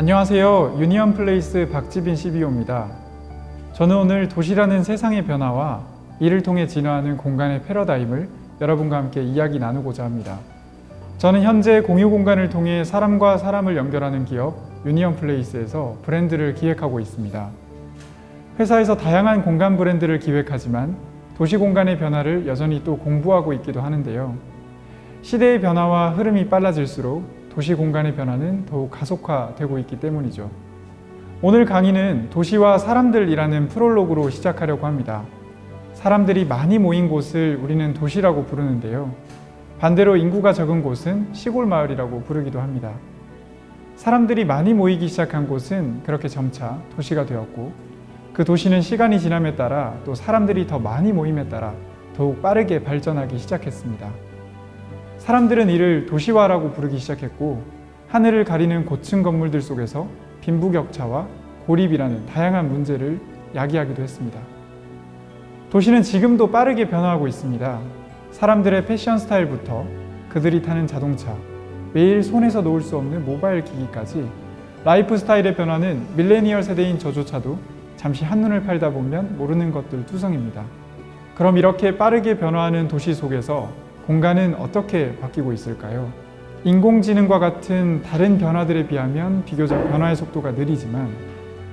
안녕하세요. 유니언 플레이스 박지빈 CBO입니다. 저는 오늘 도시라는 세상의 변화와 이를 통해 진화하는 공간의 패러다임을 여러분과 함께 이야기 나누고자 합니다. 저는 현재 공유 공간을 통해 사람과 사람을 연결하는 기업 유니언 플레이스에서 브랜드를 기획하고 있습니다. 회사에서 다양한 공간 브랜드를 기획하지만 도시 공간의 변화를 여전히 또 공부하고 있기도 하는데요. 시대의 변화와 흐름이 빨라질수록 도시 공간의 변화는 더욱 가속화되고 있기 때문이죠. 오늘 강의는 도시와 사람들이라는 프롤로그로 시작하려고 합니다. 사람들이 많이 모인 곳을 우리는 도시라고 부르는데요. 반대로 인구가 적은 곳은 시골 마을이라고 부르기도 합니다. 사람들이 많이 모이기 시작한 곳은 그렇게 점차 도시가 되었고, 그 도시는 시간이 지남에 따라 또 사람들이 더 많이 모임에 따라 더욱 빠르게 발전하기 시작했습니다. 사람들은 이를 도시화라고 부르기 시작했고, 하늘을 가리는 고층 건물들 속에서 빈부격차와 고립이라는 다양한 문제를 야기하기도 했습니다. 도시는 지금도 빠르게 변화하고 있습니다. 사람들의 패션 스타일부터 그들이 타는 자동차, 매일 손에서 놓을 수 없는 모바일 기기까지 라이프 스타일의 변화는 밀레니얼 세대인 저조차도 잠시 한눈을 팔다 보면 모르는 것들 투성입니다. 그럼 이렇게 빠르게 변화하는 도시 속에서 공간은 어떻게 바뀌고 있을까요? 인공지능과 같은 다른 변화들에 비하면 비교적 변화의 속도가 느리지만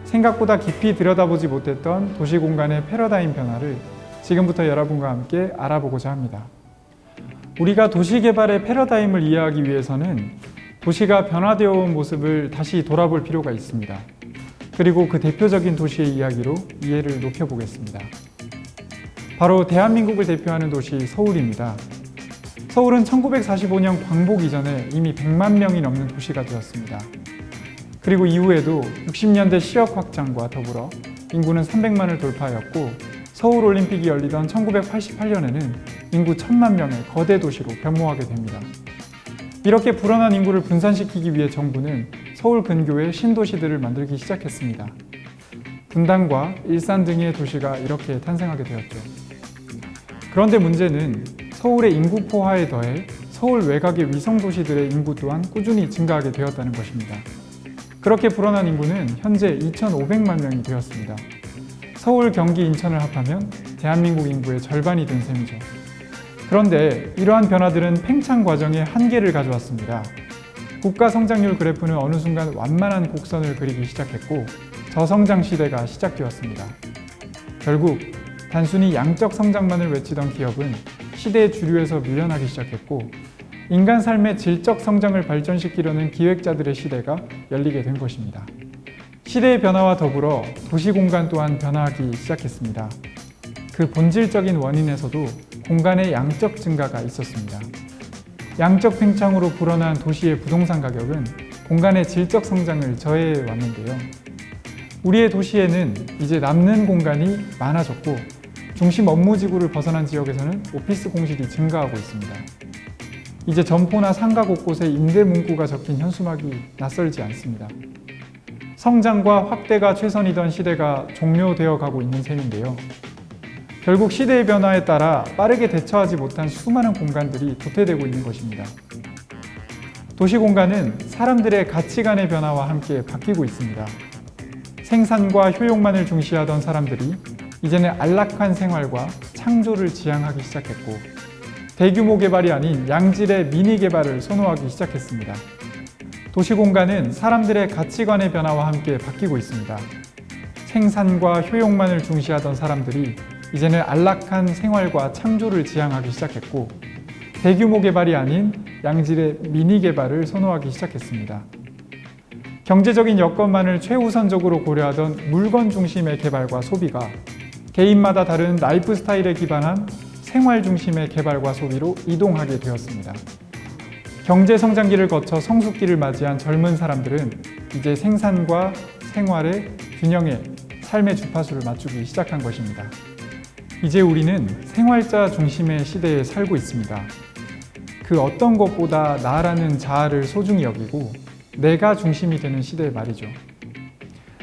생각보다 깊이 들여다보지 못했던 도시 공간의 패러다임 변화를 지금부터 여러분과 함께 알아보고자 합니다. 우리가 도시 개발의 패러다임을 이해하기 위해서는 도시가 변화되어 온 모습을 다시 돌아볼 필요가 있습니다. 그리고 그 대표적인 도시의 이야기로 이해를 높여보겠습니다. 바로 대한민국을 대표하는 도시 서울입니다. 서울은 1945년 광복 이전에 이미 100만 명이 넘는 도시가 되었습니다. 그리고 이후에도 60년대 시역 확장과 더불어 인구는 300만을 돌파하였고, 서울올림픽이 열리던 1988년에는 인구 1000만 명의 거대 도시로 변모하게 됩니다. 이렇게 불어난 인구를 분산시키기 위해 정부는 서울 근교의 신도시들을 만들기 시작했습니다. 분당과 일산 등의 도시가 이렇게 탄생하게 되었죠. 그런데 문제는 서울의 인구 포화에 더해 서울 외곽의 위성도시들의 인구 또한 꾸준히 증가하게 되었다는 것입니다. 그렇게 불어난 인구는 현재 2,500만 명이 되었습니다. 서울, 경기, 인천을 합하면 대한민국 인구의 절반이 된 셈이죠. 그런데 이러한 변화들은 팽창 과정에 한계를 가져왔습니다. 국가 성장률 그래프는 어느 순간 완만한 곡선을 그리기 시작했고, 저성장 시대가 시작되었습니다. 결국 단순히 양적 성장만을 외치던 기업은 시대의 주류에서 밀려나기 시작했고, 인간 삶의 질적 성장을 발전시키려는 기획자들의 시대가 열리게 된 것입니다. 시대의 변화와 더불어 도시 공간 또한 변화하기 시작했습니다. 그 본질적인 원인에서도 공간의 양적 증가가 있었습니다. 양적 팽창으로 불어난 도시의 부동산 가격은 공간의 질적 성장을 저해해 왔는데요. 우리의 도시에는 이제 남는 공간이 많아졌고, 중심 업무지구를 벗어난 지역에서는 오피스 공실이 증가하고 있습니다. 이제 점포나 상가 곳곳에 임대 문구가 적힌 현수막이 낯설지 않습니다. 성장과 확대가 최선이던 시대가 종료되어 가고 있는 셈인데요. 결국 시대의 변화에 따라 빠르게 대처하지 못한 수많은 공간들이 도태되고 있는 것입니다. 도시 공간은 사람들의 가치관의 변화와 함께 바뀌고 있습니다. 생산과 효용만을 중시하던 사람들이 이제는 안락한 생활과 창조를 지향하기 시작했고, 대규모 개발이 아닌 양질의 미니 개발을 선호하기 시작했습니다. 도시 공간은 사람들의 가치관의 변화와 함께 바뀌고 있습니다. 생산과 효용만을 중시하던 사람들이 이제는 안락한 생활과 창조를 지향하기 시작했고, 대규모 개발이 아닌 양질의 미니 개발을 선호하기 시작했습니다. 경제적인 여건만을 최우선적으로 고려하던 물건 중심의 개발과 소비가 개인마다 다른 라이프 스타일에 기반한 생활 중심의 개발과 소비로 이동하게 되었습니다. 경제 성장기를 거쳐 성숙기를 맞이한 젊은 사람들은 이제 생산과 생활의 균형에 삶의 주파수를 맞추기 시작한 것입니다. 이제 우리는 생활자 중심의 시대에 살고 있습니다. 그 어떤 것보다 나라는 자아를 소중히 여기고 내가 중심이 되는 시대 말이죠.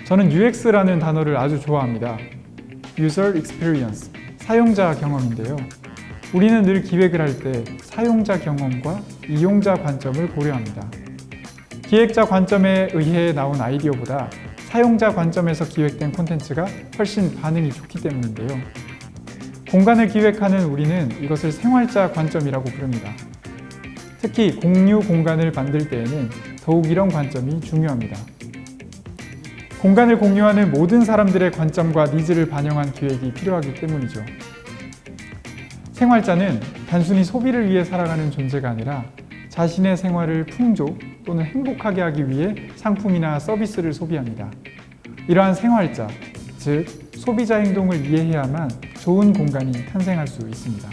저는 UX라는 단어를 아주 좋아합니다. User Experience, 사용자 경험인데요. 우리는 늘 기획을 할 때 사용자 경험과 이용자 관점을 고려합니다. 기획자 관점에 의해 나온 아이디어보다 사용자 관점에서 기획된 콘텐츠가 훨씬 반응이 좋기 때문인데요. 공간을 기획하는 우리는 이것을 생활자 관점이라고 부릅니다. 특히 공유 공간을 만들 때에는 더욱 이런 관점이 중요합니다. 공간을 공유하는 모든 사람들의 관점과 니즈를 반영한 기획이 필요하기 때문이죠. 생활자는 단순히 소비를 위해 살아가는 존재가 아니라 자신의 생활을 풍족 또는 행복하게 하기 위해 상품이나 서비스를 소비합니다. 이러한 생활자, 즉 소비자 행동을 이해해야만 좋은 공간이 탄생할 수 있습니다.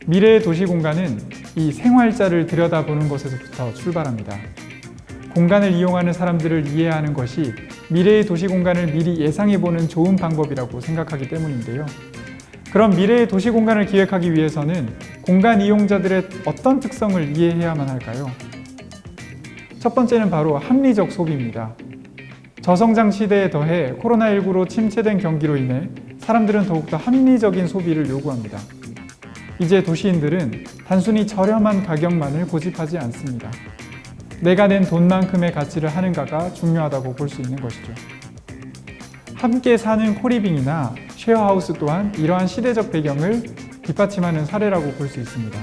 미래의 도시 공간은 이 생활자를 들여다보는 것에서부터 출발합니다. 공간을 이용하는 사람들을 이해하는 것이 미래의 도시 공간을 미리 예상해보는 좋은 방법이라고 생각하기 때문인데요. 그럼 미래의 도시 공간을 기획하기 위해서는 공간 이용자들의 어떤 특성을 이해해야만 할까요? 첫 번째는 바로 합리적 소비입니다. 저성장 시대에 더해 코로나19로 침체된 경기로 인해 사람들은 더욱더 합리적인 소비를 요구합니다. 이제 도시인들은 단순히 저렴한 가격만을 고집하지 않습니다. 내가 낸 돈만큼의 가치를 하는가가 중요하다고 볼 수 있는 것이죠. 함께 사는 코리빙이나 쉐어하우스 또한 이러한 시대적 배경을 뒷받침하는 사례라고 볼 수 있습니다.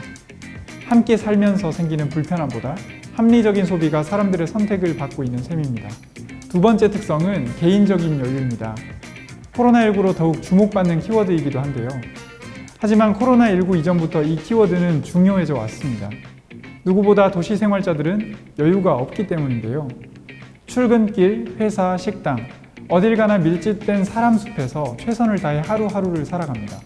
함께 살면서 생기는 불편함보다 합리적인 소비가 사람들의 선택을 받고 있는 셈입니다. 두 번째 특성은 개인적인 여유입니다. 코로나19로 더욱 주목받는 키워드이기도 한데요. 하지만 코로나19 이전부터 이 키워드는 중요해져 왔습니다. 누구보다 도시 생활자들은 여유가 없기 때문인데요. 출근길, 회사, 식당, 어딜 가나 밀집된 사람 숲에서 최선을 다해 하루하루를 살아갑니다.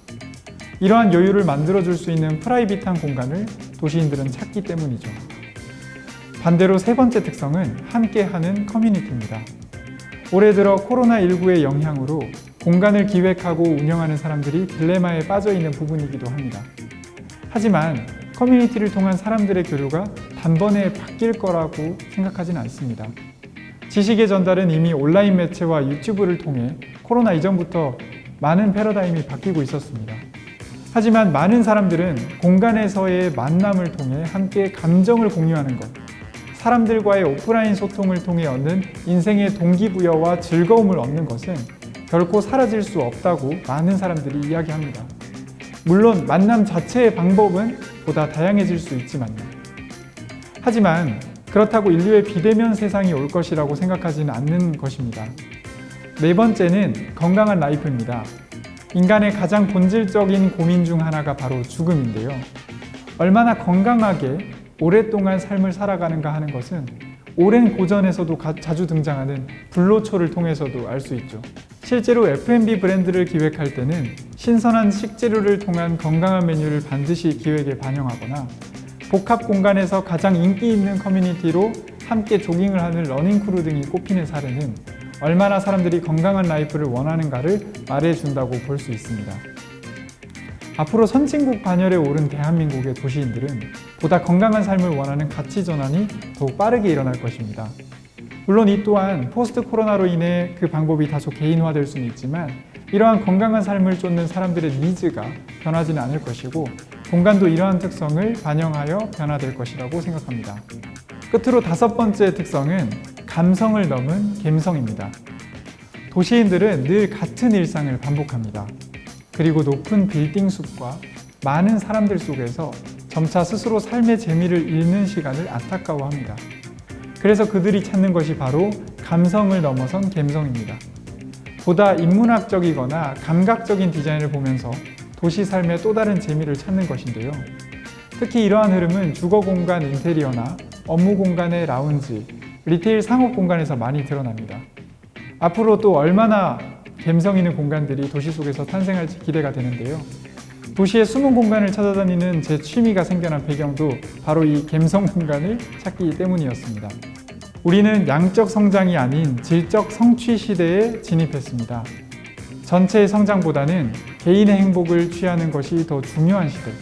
이러한 여유를 만들어줄 수 있는 프라이빗한 공간을 도시인들은 찾기 때문이죠. 반대로 세 번째 특성은 함께하는 커뮤니티입니다. 올해 들어 코로나19의 영향으로 공간을 기획하고 운영하는 사람들이 딜레마에 빠져 있는 부분이기도 합니다. 하지만 커뮤니티를 통한 사람들의 교류가 단번에 바뀔 거라고 생각하진 않습니다. 지식의 전달은 이미 온라인 매체와 유튜브를 통해 코로나 이전부터 많은 패러다임이 바뀌고 있었습니다. 하지만 많은 사람들은 공간에서의 만남을 통해 함께 감정을 공유하는 것, 사람들과의 오프라인 소통을 통해 얻는 인생의 동기부여와 즐거움을 얻는 것은 결코 사라질 수 없다고 많은 사람들이 이야기합니다. 물론 만남 자체의 방법은 보다 다양해질 수 있지만요. 하지만 그렇다고 인류의 비대면 세상이 올 것이라고 생각하지는 않는 것입니다. 네 번째는 건강한 라이프입니다. 인간의 가장 본질적인 고민 중 하나가 바로 죽음인데요. 얼마나 건강하게 오랫동안 삶을 살아가는가 하는 것은 오랜 고전에서도 자주 등장하는 불로초를 통해서도 알 수 있죠. 실제로 F&B 브랜드를 기획할 때는 신선한 식재료를 통한 건강한 메뉴를 반드시 기획에 반영하거나 복합 공간에서 가장 인기 있는 커뮤니티로 함께 조깅을 하는 러닝크루 등이 꼽히는 사례는 얼마나 사람들이 건강한 라이프를 원하는가를 말해준다고 볼 수 있습니다. 앞으로 선진국 반열에 오른 대한민국의 도시인들은 보다 건강한 삶을 원하는 가치 전환이 더욱 빠르게 일어날 것입니다. 물론 이 또한 포스트 코로나로 인해 그 방법이 다소 개인화될 수는 있지만 이러한 건강한 삶을 쫓는 사람들의 니즈가 변하지는 않을 것이고 공간도 이러한 특성을 반영하여 변화될 것이라고 생각합니다. 끝으로 다섯 번째 특성은 감성을 넘은 갬성입니다. 도시인들은 늘 같은 일상을 반복합니다. 그리고 높은 빌딩 숲과 많은 사람들 속에서 점차 스스로 삶의 재미를 잃는 시간을 안타까워합니다. 그래서 그들이 찾는 것이 바로 감성을 넘어선 갬성입니다. 보다 인문학적이거나 감각적인 디자인을 보면서 도시 삶의 또 다른 재미를 찾는 것인데요. 특히 이러한 흐름은 주거 공간 인테리어나 업무 공간의 라운지, 리테일 상업 공간에서 많이 드러납니다. 앞으로 또 얼마나 갬성 있는 공간들이 도시 속에서 탄생할지 기대가 되는데요. 도시의 숨은 공간을 찾아다니는 제 취미가 생겨난 배경도 바로 이 갬성 공간을 찾기 때문이었습니다. 우리는 양적 성장이 아닌 질적 성취 시대에 진입했습니다. 전체의 성장보다는 개인의 행복을 취하는 것이 더 중요한 시대.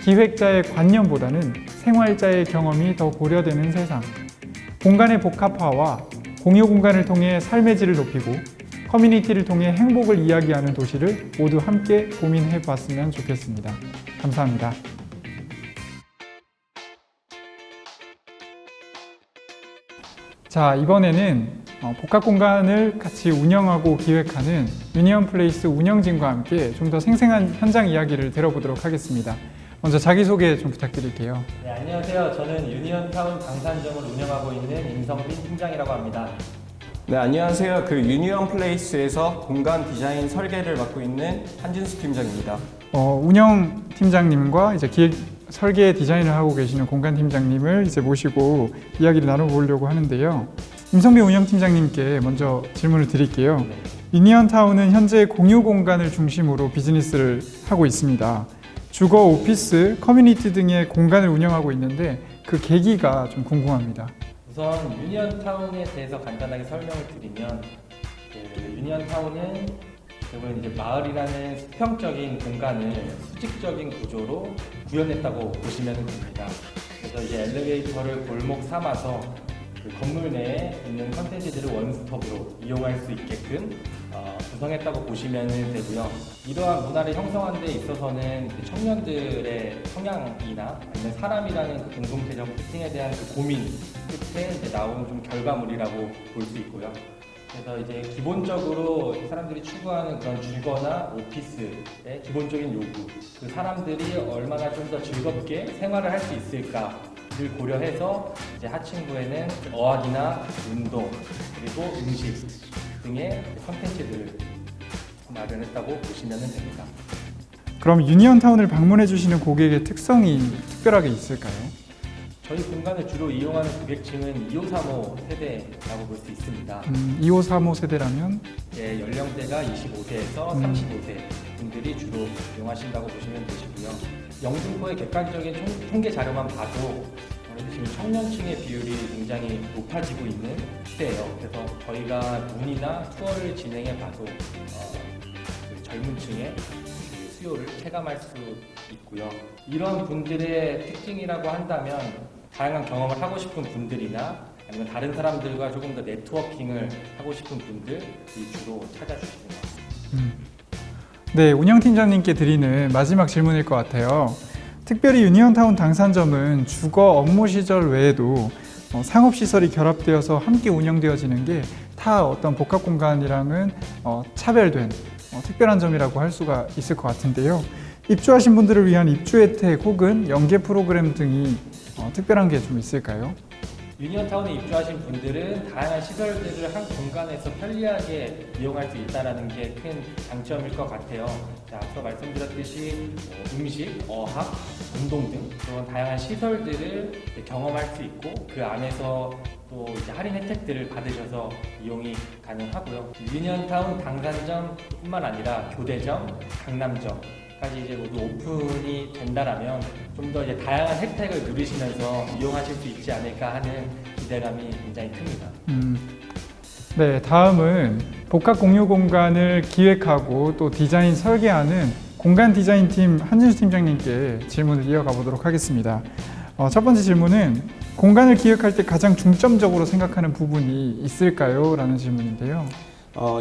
기획자의 관념보다는 생활자의 경험이 더 고려되는 세상. 공간의 복합화와 공유 공간을 통해 삶의 질을 높이고 커뮤니티를 통해 행복을 이야기하는 도시를 모두 함께 고민해 봤으면 좋겠습니다. 감사합니다. 자, 이번에는 복합 공간을 같이 운영하고 기획하는 유니언 플레이스 운영진과 함께 좀 더 생생한 현장 이야기를 들어보도록 하겠습니다. 먼저 자기소개 좀 부탁드릴게요. 네, 안녕하세요. 저는 유니언타운 당산점을 운영하고 있는 임성빈 팀장이라고 합니다. 네, 안녕하세요. 유니언 플레이스에서 공간 디자인 설계를 맡고 있는 한진수 팀장입니다. 운영팀장님과 이제 기획 설계 디자인을 하고 계시는 공간팀장님을 이제 모시고 이야기를 나눠보려고 하는데요. 임성빈 운영팀장님께 먼저 질문을 드릴게요. 유니언타운은 현재 공유 공간을 중심으로 비즈니스를 하고 있습니다. 주거, 오피스, 커뮤니티 등의 공간을 운영하고 있는데 그 계기가 좀 궁금합니다. 우선 유니언타운에 대해서 간단하게 설명을 드리면 유니언타운은 대부분 이제 마을이라는 수평적인 공간을 수직적인 구조로 구현했다고 보시면 됩니다. 그래서 이제 엘리베이터를 골목 삼아서 그 건물 내에 있는 컨텐츠들을 원스톱으로 이용할 수 있게끔 구성했다고 보시면 되고요. 이러한 문화를 형성하는 데 있어서는 그 청년들의 성향이나 아니면 사람이라는 그 공동체적 특징에 대한 그 고민 끝에 이제 나온 좀 결과물이라고 볼 수 있고요. 그래서 이제 기본적으로 사람들이 추구하는 그런 주거나 오피스의 기본적인 요구, 그 사람들이 얼마나 좀 더 즐겁게 생활을 할 수 있을까를 고려해서 이제 하층부에는 어학이나 운동 그리고 음식 등의 콘텐츠들을 마련했다고 보시면 됩니다. 그럼 유니언타운을 방문해 주시는 고객의 특성이 특별하게 있을까요? 저희 공간을 주로 이용하는 고객층은 2535 세대라고 볼 수 있습니다. 2535 세대라면 예, 연령대가 25세에서 35세 분들이 주로 이용하신다고 보시면 되시고요. 영등포의 객관적인 통계 자료만 봐도 지금 청년층의 비율이 굉장히 높아지고 있는 시대예요. 그래서 저희가 문의나 투어를 진행해 봐도 그 젊은 층의 수요를 체감할 수 있고요. 이런 분들의 특징이라고 한다면 다양한 경험을 하고 싶은 분들이나 아니면 다른 사람들과 조금 더 네트워킹을 하고 싶은 분들이 주로 찾아주시는 것 같습니다. 네, 운영팀장님께 드리는 마지막 질문일 것 같아요. 특별히 유니언타운 당산점은 주거 업무 시설 외에도 상업시설이 결합되어서 함께 운영되어지는 게 타 어떤 복합 공간이랑은 차별된 특별한 점이라고 할 수가 있을 것 같은데요. 입주하신 분들을 위한 입주 혜택 혹은 연계 프로그램 등이 특별한 게 좀 있을까요? 유니언타운에 입주하신 분들은 다양한 시설들을 한 공간에서 편리하게 이용할 수 있다는 게 큰 장점일 것 같아요. 자, 앞서 말씀드렸듯이 음식, 어학, 운동 등 그런 다양한 시설들을 경험할 수 있고 그 안에서 또 이제 할인 혜택들을 받으셔서 이용이 가능하고요. 유니언타운 당산점뿐만 아니라 교대점, 강남점까지 이제 모두 오픈이 된다라면 좀 더 이제 다양한 혜택을 누리시면서 이용하실 수 있지 않을까 하는 기대감이 굉장히 큽니다. 네, 다음은 복합 공유 공간을 기획하고 또 디자인 설계하는 공간 디자인팀 한진수 팀장님께 질문을 이어가 보도록 하겠습니다. 첫 번째 질문은 공간을 기획할 때 가장 중점적으로 생각하는 부분이 있을까요? 라는 질문인데요.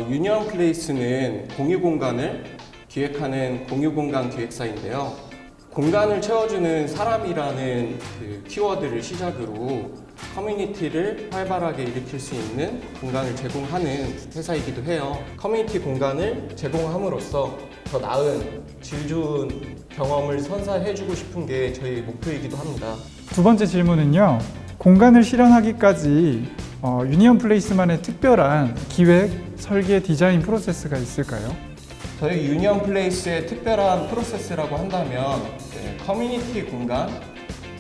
유니언 플레이스는 공유 공간을 기획하는 공유 공간 기획사인데요. 공간을 채워주는 사람이라는 그 키워드를 시작으로 커뮤니티를 활발하게 일으킬 수 있는 공간을 제공하는 회사이기도 해요. 커뮤니티 공간을 제공함으로써 더 나은 질 좋은 경험을 선사해주고 싶은 게 저희 목표이기도 합니다. 두 번째 질문은요. 공간을 실현하기까지 유니언 플레이스만의 특별한 기획, 설계, 디자인 프로세스가 있을까요? 저희 유니언 플레이스의 특별한 프로세스라고 한다면 커뮤니티 공간,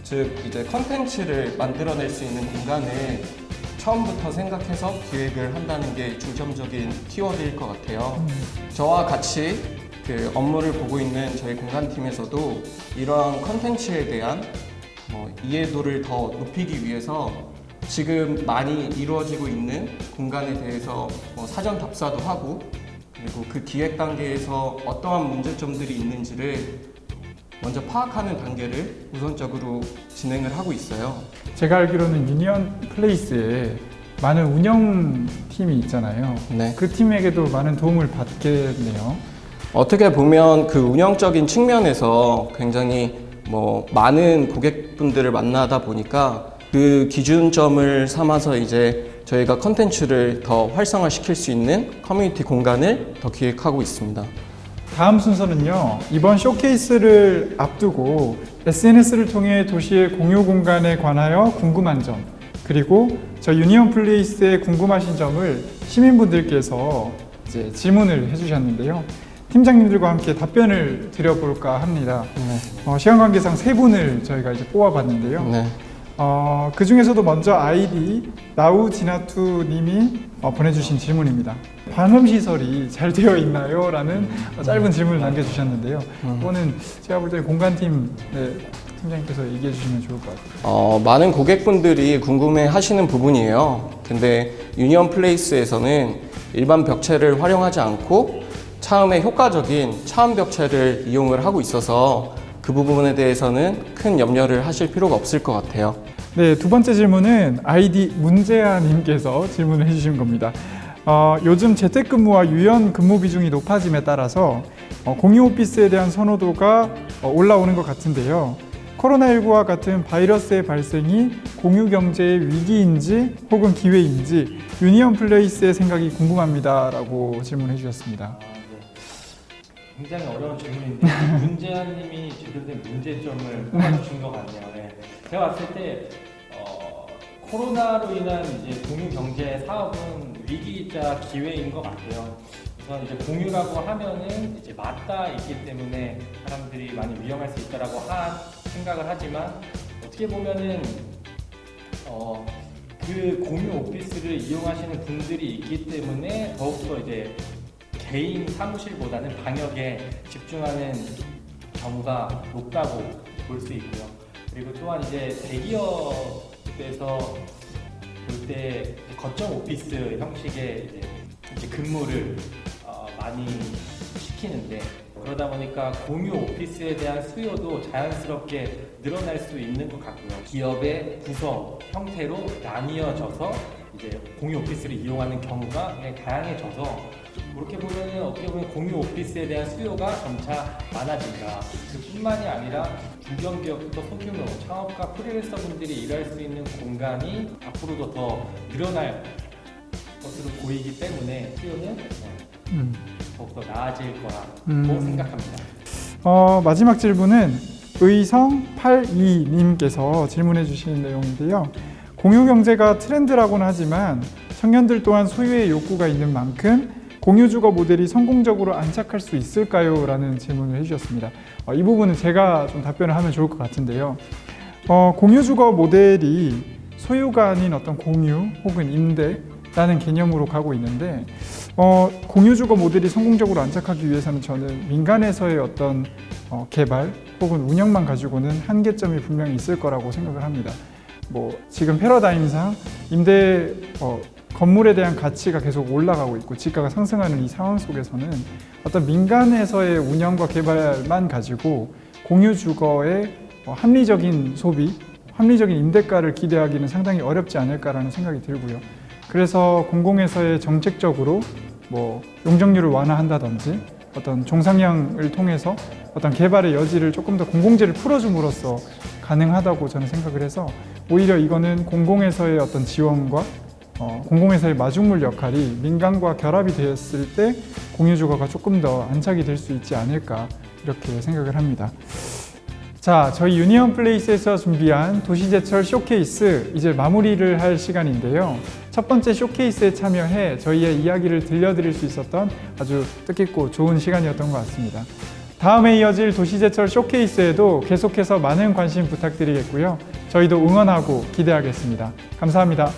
즉 이제 컨텐츠를 만들어낼 수 있는 공간을 처음부터 생각해서 기획을 한다는 게 중점적인 키워드일 것 같아요. 저와 같이 그 업무를 보고 있는 저희 공간팀에서도 이러한 컨텐츠에 대한 이해도를 더 높이기 위해서 지금 많이 이루어지고 있는 공간에 대해서 사전 답사도 하고 그리고 그 기획 단계에서 어떠한 문제점들이 있는지를 먼저 파악하는 단계를 우선적으로 진행을 하고 있어요. 제가 알기로는 유니언 플레이스에 많은 운영팀이 있잖아요. 네. 그 팀에게도 많은 도움을 받겠네요. 어떻게 보면 그 운영적인 측면에서 굉장히 많은 고객분들을 만나다 보니까 그 기준점을 삼아서 이제 저희가 컨텐츠를 더 활성화시킬 수 있는 커뮤니티 공간을 더 기획하고 있습니다. 다음 순서는요, 이번 쇼케이스를 앞두고 SNS를 통해 도시의 공유 공간에 관하여 궁금한 점, 그리고 저 유니온 플레이스에 궁금하신 점을 시민분들께서 이제 질문을 해주셨는데요. 팀장님들과 함께 답변을 드려볼까 합니다. 시간 관계상 세 분을 저희가 이제 뽑아봤는데요. 네. 그 중에서도 먼저 아이디 나우지나투님이 보내주신 질문입니다. 방음시설이 잘 되어 있나요? 라는 짧은 질문을 남겨주셨는데요. 이거는 제가 볼 때 공간팀 팀장님께서 얘기해 주시면 좋을 것 같아요. 많은 고객분들이 궁금해 하시는 부분이에요. 근데 유니온 플레이스에서는 일반 벽체를 활용하지 않고 차음에 효과적인 차음 벽체를 이용을 하고 있어서 그 부분에 대해서는 큰 염려를 하실 필요가 없을 것 같아요. 네, 두 번째 질문은 아이디 문재아님께서 질문을 해주신 겁니다. 요즘 재택근무와 유연 근무 비중이 높아짐에 따라서 공유 오피스에 대한 선호도가 올라오는 것 같은데요. 코로나19와 같은 바이러스의 발생이 공유 경제의 위기인지 혹은 기회인지 유니온 플레이스의 생각이 궁금합니다. 라고 질문해 주셨습니다. 네. 굉장히 어려운 질문인데 문재환님이 제대로 된 문제점을 뽑아주신 것 같네요. 네. 제가 봤을 때 코로나로 인한 이제 공유 경제 사업은 위기이자 기회인 것 같아요. 우선 이제 공유라고 하면은 이제 맞닿아 있기 때문에 사람들이 많이 위험할 수 있다라고 생각을 하지만 어떻게 보면은 그 공유 오피스를 이용하시는 분들이 있기 때문에 더욱더 이제 개인 사무실보다는 방역에 집중하는 경우가 높다고 볼 수 있고요. 그리고 또한 이제 대기업에서 볼 때 거점 오피스 형식의 이제 근무를 많이 시키는데 그러다 보니까 공유 오피스에 대한 수요도 자연스럽게 늘어날 수 있는 것 같고요. 기업의 구성 형태로 나뉘어져서 이제 공유 오피스를 이용하는 경우가 굉장히 다양해져서 그렇게 보면은 어떻게 보면 공유 오피스에 대한 수요가 점차 많아진다. 그뿐만이 아니라 중견기업부터 소규모 창업가 프리랜서분들이 일할 수 있는 공간이 앞으로도 더 늘어날 것으로 보이기 때문에 수요는 더욱더 나아질 거라고 생각합니다. 마지막 질문은 의성82님께서 질문해 주신 내용인데요. 공유 경제가 트렌드라고는 하지만 청년들 또한 소유의 욕구가 있는 만큼 공유 주거 모델이 성공적으로 안착할 수 있을까요? 라는 질문을 해주셨습니다. 이 부분은 제가 좀 답변을 하면 좋을 것 같은데요. 공유 주거 모델이 소유가 아닌 어떤 공유 혹은 임대라는 개념으로 가고 있는데 공유 주거 모델이 성공적으로 안착하기 위해서는 저는 민간에서의 어떤 개발 혹은 운영만 가지고는 한계점이 분명히 있을 거라고 생각을 합니다. 지금 패러다임상 임대 건물에 대한 가치가 계속 올라가고 있고 지가가 상승하는 이 상황 속에서는 어떤 민간에서의 운영과 개발만 가지고 공유 주거의 합리적인 소비, 합리적인 임대가를 기대하기는 상당히 어렵지 않을까라는 생각이 들고요. 그래서 공공에서의 정책적으로 용적률을 완화한다든지 어떤 종상향을 통해서 어떤 개발의 여지를 조금 더 공공재를 풀어줌으로써 가능하다고 저는 생각을 해서 오히려 이거는 공공에서의 어떤 지원과 공공에서의 마중물 역할이 민간과 결합이 되었을 때 공유주거가 조금 더 안착이 될 수 있지 않을까 이렇게 생각을 합니다. 자, 저희 유니온 플레이스에서 준비한 도시제철 쇼케이스 이제 마무리를 할 시간인데요. 첫 번째 쇼케이스에 참여해 저희의 이야기를 들려드릴 수 있었던 아주 뜻깊고 좋은 시간이었던 것 같습니다. 다음에 이어질 도시제철 쇼케이스에도 계속해서 많은 관심 부탁드리겠고요. 저희도 응원하고 기대하겠습니다. 감사합니다.